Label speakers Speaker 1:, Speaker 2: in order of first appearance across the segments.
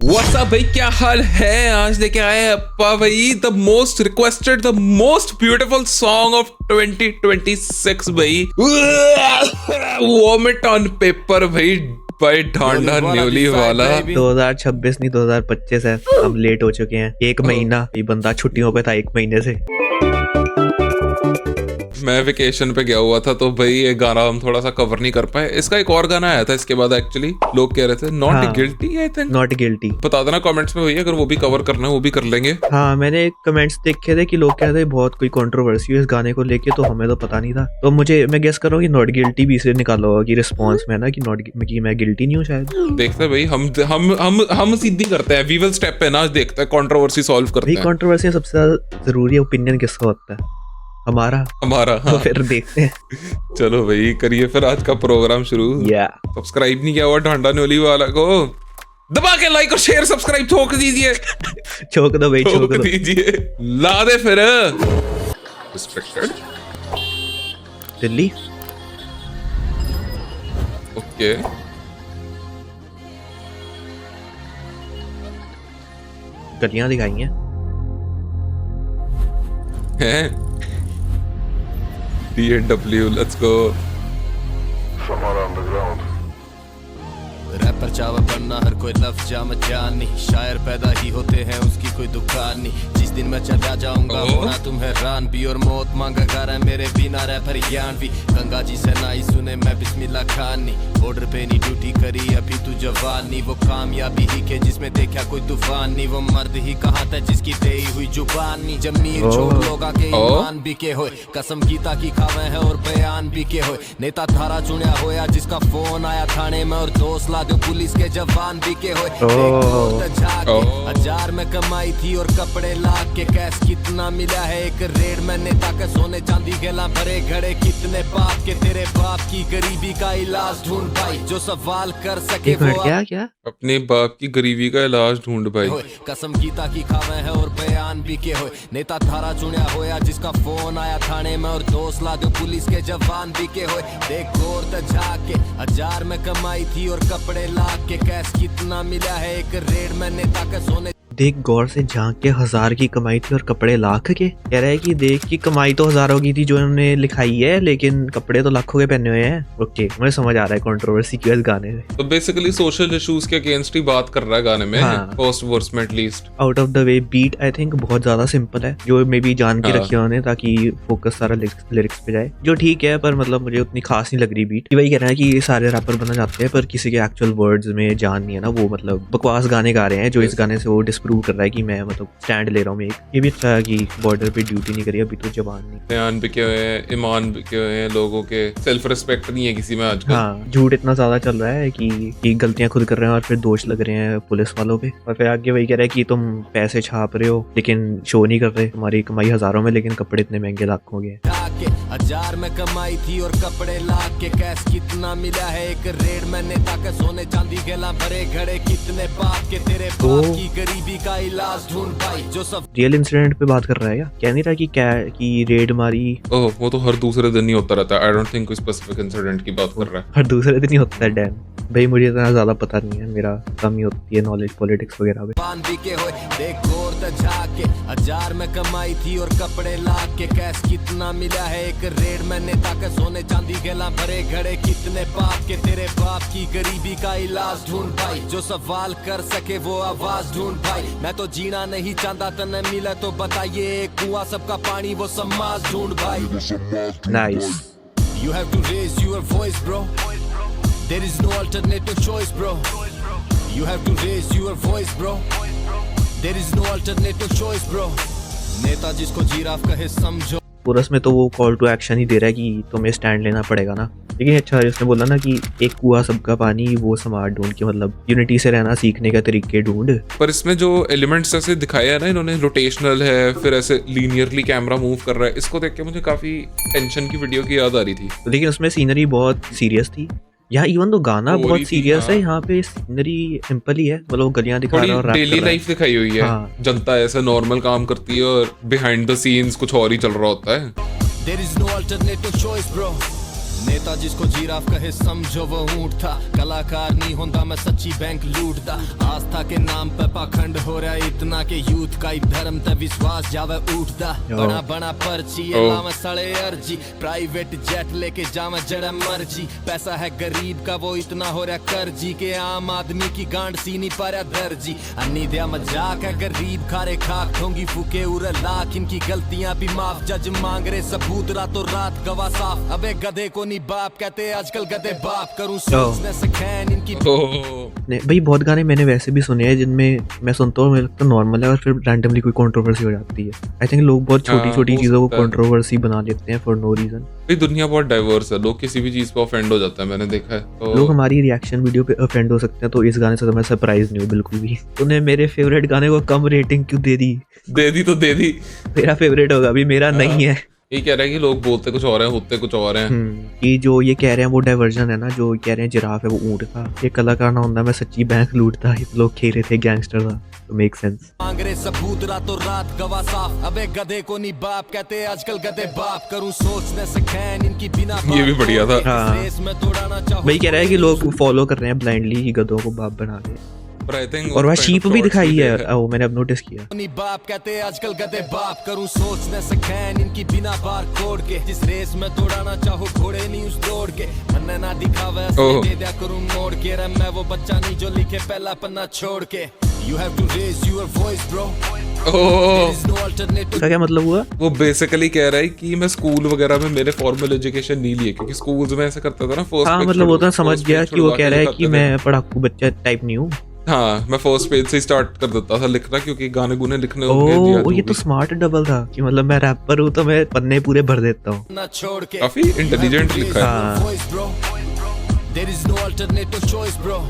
Speaker 1: What's up भाई, क्या हाल है? आज लेके आए हैं अप्पा भाई the most requested, the most beautiful song of 2026 भाई। वॉमिट ऑन पेपर भाई, भाई ढांडा न्योली वाला।
Speaker 2: 2026 नहीं 2025 है। हम लेट हो चुके हैं एक महीना। ये बंदा छुट्टियों पे था 1 महीने से।
Speaker 1: मैं वेकेशन पे गया हुआ था तो भाई ये गाना हम थोड़ा सा कवर नहीं कर पाए। इसका एक और गाना आया था इसके बाद, एक्चुअली लोग कह रहे थे not guilty, I think
Speaker 2: not guilty.
Speaker 1: बता देना कमेंट्स में भैया, अगर वो भी कवर करना है वो भी कर लेंगे।
Speaker 2: हाँ, मैंने कमेंट्स देखे थे कि लोग कह रहे थे बहुत कोई कंट्रोवर्सी है इस गाने को लेके, तो हमें तो पता नहीं था। तो मैं गेस कर रहा हूँ कि नॉट गिल्टी भी इसलिए निकाला होगा कि रिस्पॉन्स में ना कि मैं गिल्टी नहीं हूँ शायद।
Speaker 1: देखते हैं भाई, हम सीधी करते हैं, वी विल स्टेप पे ना, देखते हैं कंट्रोवर्सी सॉल्व करते हैं।
Speaker 2: कंट्रोवर्सी सबसे ज्यादा जरूरी है, ओपिनियन किसका होता है? हमारा।
Speaker 1: हाँ।
Speaker 2: तो फिर देखते हैं।
Speaker 1: चलो भाई करिए फिर आज का प्रोग्राम शुरू। सब्सक्राइब नहीं किया हुआ ढांडा न्योली वाला को दबा के लाइक और शेयर सब्सक्राइब ठोक दीजिए।
Speaker 2: ठोक दो भाई, ठोक
Speaker 1: दीजिए। ला दे फिर रिस्पेक्टेड
Speaker 2: दिल्ली।
Speaker 1: ओके
Speaker 2: गलियां दिखाई हैं।
Speaker 1: DNW, let's go.
Speaker 3: Somewhere underground.
Speaker 4: Rapper चावा बनना हर कोई लफ्ज जाम जान नहीं, शायर पैदा ही होते हैं उसकी कोई दुकान नहीं। जिस दिन मैं चला जाऊंगा होना तुम हैरान भी, और मौत मांगा गा रहा है मेरे बिना रैपर ज्ञान भी। गंगा जी से नाई सुने मैं बिस्मिल्लाह खान नहीं, बॉर्डर पे नहीं ड्यूटी करी अभी तू जवान नहीं। वो कामयाबी ही के जिसमें देखा कोई तूफान नहीं, वो मर्द ही कहाँ था जिसकी देई हुई जुबान नहीं। जमीर छोड़ लोगा के ईमान बिके होए, कसम गीता की खावे है और बयान बिके होए। नेता थारा चुनिया होया जिसका फोन आया थाने में, और दोस्त ला दो पुलिस के जवान बिके होए। हजार में कमाई थी और कपड़े लाख के, कैश कितना मिला है एक रेड में। नेता के सोने चांदी गेला भरे घड़े कितने पाप के, तेरे बाप की गरीबी का इलाज ढूंढ भाई, जो सवाल कर सके वो
Speaker 2: क्या
Speaker 1: अपने बाप की गरीबी का इलाज ढूंढ भाई।
Speaker 4: कसम गीता की खावे है और बयान बिके होए। नेता थारा चुनिया होया जिसका फोन आया थाने में, और दोस्त ला दो पुलिस के जवान बिके होए। देख गौर त झाके, हजार में कमाई थी और कपड़े लाख के, कैश कितना मिला है एक रेड में। नेता के सोने
Speaker 2: देख गौर से झांक के 1000 की कमाई थी और कपड़े लाख के। कह रहा है कि देख की कमाई तो हजारों की थी जो उन्होंने लिखाई है, लेकिन कपड़े तो लाखों के पहने हुए हैं। ओके, मुझे समझ आ रहा है कंट्रोवर्सी क्यों इस गाने में।
Speaker 1: तो बेसिकली सोशल इश्यूज के अगेंस्ट ही बात कर रहा है गाने में। फर्स्ट वर्स में at least
Speaker 2: out of the way beat I think बहुत ज्यादा सिंपल है, जो मे बी जान के रखी उन्होंने ताकि फोकस सारा लिरिक्स पे जाए, जो ठीक है। पर मतलब मुझे उतनी खास नहीं लग रही बीट। वही कह रहा है कि ये सारे रैपर बना जाते हैं पर किसी के एक्चुअल वर्ड्स में जान नहीं है ना, वो मतलब बकवास गाने गा रहे हैं। जो इस गाने से वो डिस्प्रूव कर रहा है कि मैं मतलब स्टैंड ले रहा हूँ। ये भी अच्छा है कि बॉर्डर पे ड्यूटी नहीं करी अभी तो जवान नहीं।
Speaker 1: बयान बिके हुए हैं, ईमान बिके हुए हैं, लोगों के सेल्फ रिस्पेक्ट नहीं है किसी में आजकल।
Speaker 2: हाँ, झूठ इतना ज्यादा चल रहा है कि गलतियां खुद कर रहे हैं और फिर दोष लग रहे हैं पुलिस वालों पे। और फिर आगे वही कह रहा है कि तुम पैसे छाप रहे हो लेकिन शो नहीं कर रहे, तुम्हारी कमाई हजारों में लेकिन कपड़े इतने महंगे लाखों के।
Speaker 4: हजार में कमाई थी और कपड़े लाख के, कैश कितना मिला है एक रेड में। नेता के सोने चांदी गेला भरे घड़े कितने पाप के, तेरे बाप की गरीबी का इलाज ढूंढ भाई, जो सब
Speaker 2: रियल इंसिडेंट पे बात कर रहा है। क्या नहीं रहा कि रेड मारी।
Speaker 1: ओह, वो तो हर दूसरे दिन ही होता रहता है। आई डोंट थिंक कोई स्पेसिफिक इंसिडेंट की बात कर रहा है।
Speaker 2: हर दूसरे दिन ही होता है डैम भाई, मुझे इतना ज्यादा पता नहीं है, मेरा कम ही होती है नॉलेज पॉलिटिक्स वगैरह में।
Speaker 4: पान बिके होए, देख गौर त झाके, हजार में कमाई थी और कपड़े लाख के, कैश कितना मिला है एक रेड में। नेता के सोने चांदी गेला भरे घड़े कितने पाप के, तेरे बाप की गरीबी का इलाज ढूंढ भाई, जो सवाल कर सके वो आवाज ढूंढ भाई। मैं तो जीना नहीं चाहता तने मिले तो बताइए, एक कुआं सबका पानी वो समाज ढूंढ भाई।
Speaker 2: Nice.
Speaker 4: You have to raise your voice bro, there is no alternative choice bro. You have to raise your voice bro, there is no alternative choice bro. नेता जिसको जिराफ कहे समझो।
Speaker 2: कोरस में तो वो कॉल टू एक्शन ही दे रहा है कि तुम्हें स्टैंड लेना पड़ेगा ना। लेकिन अच्छा उसने बोला ना कि एक कुआं सबका पानी वो समाज ढूंढ के, मतलब यूनिटी से रहना सीखने का तरीके ढूंढ।
Speaker 1: पर इसमें जो एलिमेंट्स ऐसे दिखाया है ना इन्होंने, रोटेशनल है, फिर ऐसे लीनियरली कैमरा मूव कर रहा है, इसको देख के मुझे काफी टेंशन की वीडियो की याद आ रही थी।
Speaker 2: लेकिन उसमें सीनरी बहुत सीरियस थी। यहाँ इवन तो गाना बहुत सीरियस है, यहाँ पे सीनरी सिंपल ही है, मतलब गलियां दिखा रहा है और
Speaker 1: डेली लाइफ दिखाई हुई है। जनता ऐसे नॉर्मल काम करती है और बिहाइंड द सीन्स कुछ और ही चल रहा होता है।
Speaker 4: There is no alternative choice bro. नेता जिसको जिराफ कहे समझो वो ऊंट था, कलाकार नहीं होंदा मैं सच्ची बैंक लूटदा। आस्था के नाम पे पाखंड हो रहा इतना के यूथ का एक धर्म ते विश्वास जावे उठदा। बना बना पर्ची लावे सड़े अर्जी, प्राइवेट जेट लेके जावे जड़ा मर्जी। पैसा है गरीब का वो इतना हो रहा कर्जी के आम आदमी की गांड सी नहीं पा रहा दर्जी। अन्नी दिया मजाक है गरीब खारे खाक ठोंगी फूके उरे लाख, इनकी गलतियां भी माफ। जज मांग रहे सबूत रातों रात गवाह साफ। अबे गधे को नहीं बाप कहते आजकल गधे बाप, करूं सोचने से खैन इनकी।
Speaker 2: नहीं भाई बहुत गाने मैंने वैसे भी सुने हैं जिनमें मैं सुनता हूँ मुझे लगता है नॉर्मल है और फिर रैंडमली कोई कंट्रोवर्सी हो जाती है। आई थिंक लोग बहुत छोटी छोटी
Speaker 1: हो
Speaker 2: चीजों को
Speaker 1: सकता है।
Speaker 2: कंट्रोवर्सी बना लेते हैं फॉर नो रीजन।
Speaker 1: भाई दुनिया बहुत डाइवर्स है, लोग किसी भी चीज पे ऑफेंड हो जाता है, मैंने देखा है। तो
Speaker 2: लोग हमारी रिएक्शन वीडियो पे ऑफेंड हो सकते हैं, तो इस गाने से तो मैं सरप्राइज नहीं हूँ बिल्कुल भी। तूने मेरे फेवरेट गाने को कम रेटिंग क्यों दे दी?
Speaker 1: दे दी तो दे दी।
Speaker 2: मेरा फेवरेट होगा अभी, मेरा नहीं है।
Speaker 1: ये कह रहा है कि लोग बोलते कुछ और हैं, होते कुछ और हैं।
Speaker 2: कि जो ये कह रहे हैं वो डाइवर्जन है ना, जो कह रहे हैं जिराफ है वो ऊंट था, ये कलाकार ना होता मैं सच्ची बैंक लूटता, ये लोग खेल रहे थे गैंगस्टर था, तो मेक सेंस।
Speaker 4: मांग रहे सबूत रातों रात गवाह साफ। अबे गधे को नहीं बाप कहते आजकल गधे बाप, करूं सोचने से खैन इनकी बिना।
Speaker 1: ये भी बढ़िया था।
Speaker 2: हाँ।
Speaker 4: रेस में दौड़ाना चाहूं
Speaker 2: वही कह रहा है कि लोग फॉलो कर रहे हैं ब्लाइंडली ही गधों को बाप बना के।
Speaker 1: पर I think
Speaker 2: और वह
Speaker 1: kind of
Speaker 2: शीप भी
Speaker 1: shorts
Speaker 2: दिखाई है,
Speaker 1: दे
Speaker 2: वो मैंने अब नोटिस किया।
Speaker 4: नहीं बाप कहते आजकल गधे बाप, करूं सोचने से खैन इनकी बिना बार कोड के। जिस रेस में दौड़ाना चाहो घोड़े नहीं उस दौड़ के, मन ना दिखावे असली दे दिया करूं मोड़ के। रे मैं वो बच्चा नहीं जो लिखे पहला पन्ना छोड़ के। You have to raise your voice bro, there is no alternative।
Speaker 2: उसका क्या मतलब हुआ?
Speaker 1: वो बेसिकली कह रहा है कि मैं स्कूल वगैरह में मेरे फॉर्मल एजुकेशन नहीं लिए, क्योंकि स्कूल्स में ऐसा करता था ना। फर्स्ट
Speaker 2: हाँ मतलब वो तो समझ गया कि वो कह रहा है कि मैं पढ़ाकू बच्चा टाइप नहीं हूँ।
Speaker 1: हाँ, मैं फर्स्ट पेज से स्टार्ट कर देता था लिखना, क्योंकि गाने गुने लिखने होंगे या
Speaker 2: ओ
Speaker 1: जो
Speaker 2: ये तो
Speaker 1: भी।
Speaker 2: स्मार्ट डबल था कि मतलब मैं रैपर हूँ तो मैं पन्ने पूरे भर देता हूँ।
Speaker 4: ना छोड़ के।
Speaker 1: काफी इंटेलिजेंट लिखा है।
Speaker 2: हाँ।
Speaker 4: Voice bro, there is no alternative choice bro,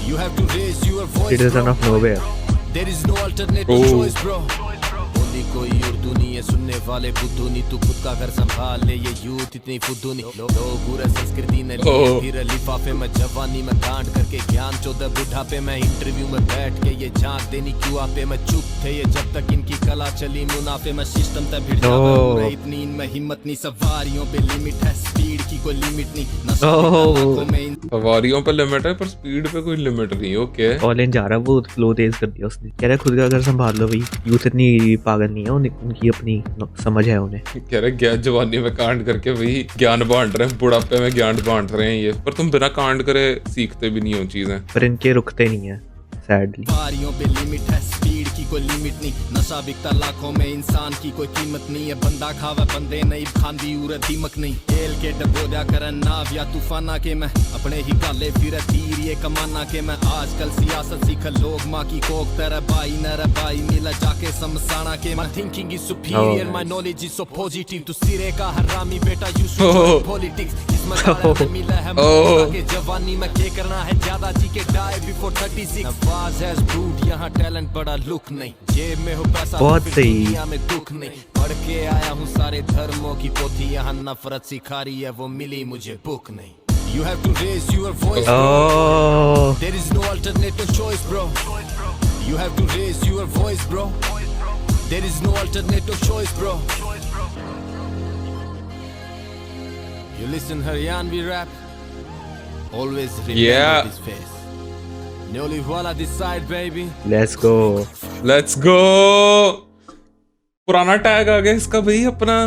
Speaker 4: you have to raise your voice
Speaker 2: Citizen
Speaker 4: bro,
Speaker 2: of nowhere।
Speaker 4: there is no alternative
Speaker 1: Oh.
Speaker 4: choice bro। बोली कोई उर्दू नहीं है सुनने वाले बुद्धू नहीं, तू खुद का घर संभाल ले, ये यूथ इतनी फुद्दू नहीं। लोग पूरे संस्कृति ने लिए फिर लिफाफे में जवानी में कांड करके ज्ञान चौदह बुढ़ापे में इंटरव्यू में बैठ के ये झांक देनी क्यों आपे में चुप थे ये जब तक इनकी कला चली मुनाफे में सिस्टम तक भिड़ जावे इतनी इनमें हिम्मत नहीं। सवारियों पे लिमिट है स्पीड की कोई लिमिट नहीं, नशों में
Speaker 1: सवारियों पे लिमिट है पर स्पीड पे कोई लिमिट नहीं। ओके
Speaker 2: ऑल इन जा रहा है, वो फ्लो तेज कर दिया उसने। कह रहा है खुद का घर संभाल लो भाई, यूथ इतनी पागल नहीं है, उनकी अपनी समझ है उन्हें।
Speaker 1: कह रहे ज्ञान जवानी में कांड करके वही ज्ञान बांट रहे हैं, बुढ़ापे में ज्ञान बांट रहे हैं ये। पर तुम बिना कांड करे सीखते भी नहीं हो चीजें।
Speaker 2: पर इनके रुकते नहीं है सैडली।
Speaker 4: सवारियों पे लिमिट है स्पीड की कोई लिमिट नहीं, नशा बिकता लाखों में इंसान की कोई कीमत नहीं है। बंदा खावे बंदे नहीं खांदी उरे दीमक नहीं, खेल के डबोजा करन नाव या तूफाना के मैं अपने ही गाले फिर तीर ये कमाना के मैं। आजकल सियासत सीख लोग माँ की कोक तेरा भाई नरा भाई मिला जाके समसाना के। मैं thinking is superior my knowledge is so positive, तू सिरे का हरामी बेटा यू शुड पॉलिटिक्स इसमें सारा मिला है के जवानी में के करना है ज्यादा जी के डाई बिफोर 36। आवाज है ब्रूट यहाँ टैलेंट बड़ा लुक नहीं, जेब में हो पैसा
Speaker 2: बहुत सही।
Speaker 4: दुनिया में दुख नहीं। पढ़ के आया हूँ सारे धर्मों की पोथी, यहाँ नफरत सिखा रही है वो मिली मुझे बुक नहीं। You have to raise your voice bro,
Speaker 2: oh
Speaker 4: there is no alternative choice bro, you have to raise your voice bro, there is no alternative choice bro। You listen Haryanvi rap, always remember
Speaker 1: Yeah.
Speaker 4: this face। Neoli wala this side baby,
Speaker 2: let's go.
Speaker 1: Let's go. पुराना tag आ गया इसका भाई अपना।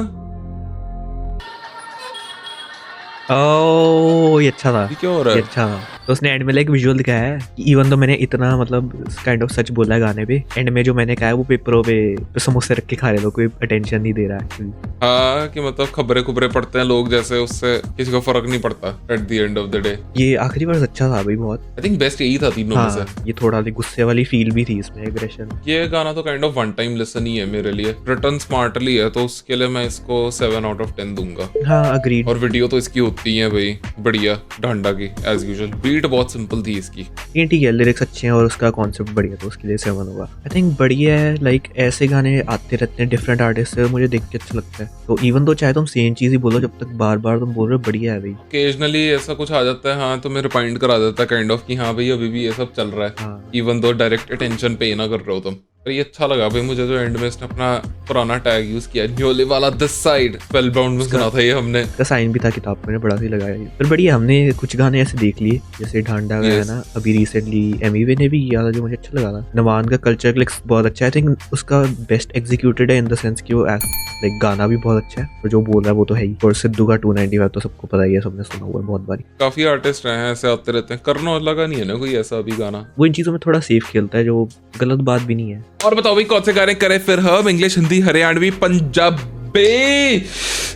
Speaker 2: ओह ये अच्छा था,
Speaker 1: ये क्या हो रहा
Speaker 2: ये
Speaker 1: है?
Speaker 2: अच्छा था। तो उसने एंड में लाइक विजुअल दिखाया है कि इवन तो मैंने इतना मतलब काइंड ऑफ सच बोला है गाने पे, एंड में जो मैंने कहा है वो पेपरों पे समोसे रख के खा रहे लोग, कोई अटेंशन नहीं दे रहा है।
Speaker 1: हाँ कि मतलब खबरें खुबरें पढ़ते हैं लोग जैसे, उससे किसी को फर्क नहीं पड़ता at the end of the day.
Speaker 2: ये आखिरी वर्स अच्छा था भाई बहुत।
Speaker 1: आई थिंक बेस्ट यही था तीनों में से।
Speaker 2: हाँ ये थोड़ा गुस्से वाली फील भी थी इसमें, एग्रेशन।
Speaker 1: ये गाना तो kind of one time listen ही है मेरे लिए, रिटर्न स्मार्टली है, तो उसके लिए मैं इसको 7 out of 10 दूंगा।
Speaker 2: हाँ अग्रीड।
Speaker 1: और वीडियो तो इसकी होती है भाई बढ़िया ढांडा की एज यूजुअल, बीट बहुत सिंपल थी इसकी।
Speaker 2: ये ठीक है, लिरिक्स अच्छे हैं और उसका कॉन्सेप्ट बढ़िया, तो उसके लिए 7 होगा। आई थिंक बढ़िया है, लाइक ऐसे गाने आते रहते हैं डिफरेंट आर्टिस्ट से, मुझे देख के अच्छा लगता है। तो इवन तो चाहे तुम सेम चीज ही बोलो, जब तक बार बार तुम बोल रहे हो बढ़िया है भाई।
Speaker 1: ओकेजनली ऐसा कुछ आ जाता है हाँ, तो मैं रिमाइंड करा देता है काइंड ऑफ कि हाँ भाई अभी भी ये सब चल रहा है,
Speaker 2: हाँ।
Speaker 1: इवन दो डायरेक्ट अटेंशन पे ना कर रहे हो तुम। पर ये अच्छा लगा भाई मुझे, जो एंड में इसने अपना पुराना टैग यूज किया, न्योले वाला दिस साइड। स्पेलबाउंड में सुना था ये हमने।
Speaker 2: का साइन भी था किताब में, बड़ा सही लगाया ये। पर बढ़िया, हमने कुछ गाने ऐसे देख लिए, जैसे ढांडा का है ना, अभी रिसेंटली एमीवे ने भी किया था जो मुझे अच्छा लगा था। नवान का कल्चर क्लिक्स बहुत अच्छा है, आई थिंक उसका बेस्ट एग्जीक्यूटेड है इन द सेंस कि वो लाइक गाना भी बहुत अच्छा है, और जो बोल रहा है वो तो है ही। और सिद्धू का 295 तो सबको पता ही है, सबने सुना हुआ है बहुत बारी।
Speaker 1: काफी आर्टिस्ट हैं ऐसे आते रहते हैं, करना औजला का नहीं है ना कोई ऐसा अभी गाना।
Speaker 2: वो इन चीजों में थोड़ा सेफ खेलता है, जो गलत बात भी नहीं है।
Speaker 1: और बताओ भाई कौन से गाने करें फिर हम, English, Hindi, Haryanvi, Punjabi.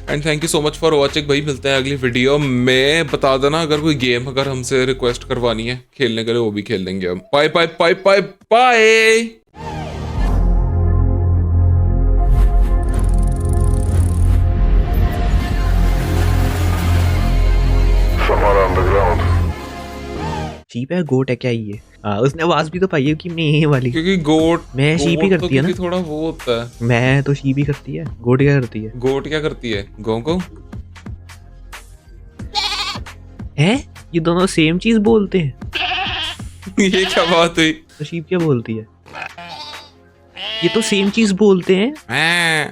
Speaker 1: And thank you so much for watching भाई, मिलते हैं अगली वीडियो में। बता देना अगर कोई गेम अगर हमसे रिक्वेस्ट करवानी है खेलने के लिए, वो भी खेल लेंगे हम। Bye bye bye bye bye.
Speaker 3: Somewhere underground.
Speaker 2: Cheap है, गोट है क्या ये? उसने आवाज भी तो पाई है कि मैं वाली।
Speaker 1: क्योंकि गोट,
Speaker 2: मैं शीप ही करती है ना,
Speaker 1: थोड़ा वो होता है।
Speaker 2: मैं तो शीप ही करती है, गोट क्या करती है?
Speaker 1: गोट क्या करती है? गो
Speaker 2: हैं? ये दोनों सेम चीज बोलते हैं?
Speaker 1: ये क्या बात हुई?
Speaker 2: तो शीप क्या बोलती है? ये तो सेम चीज बोलते हैं।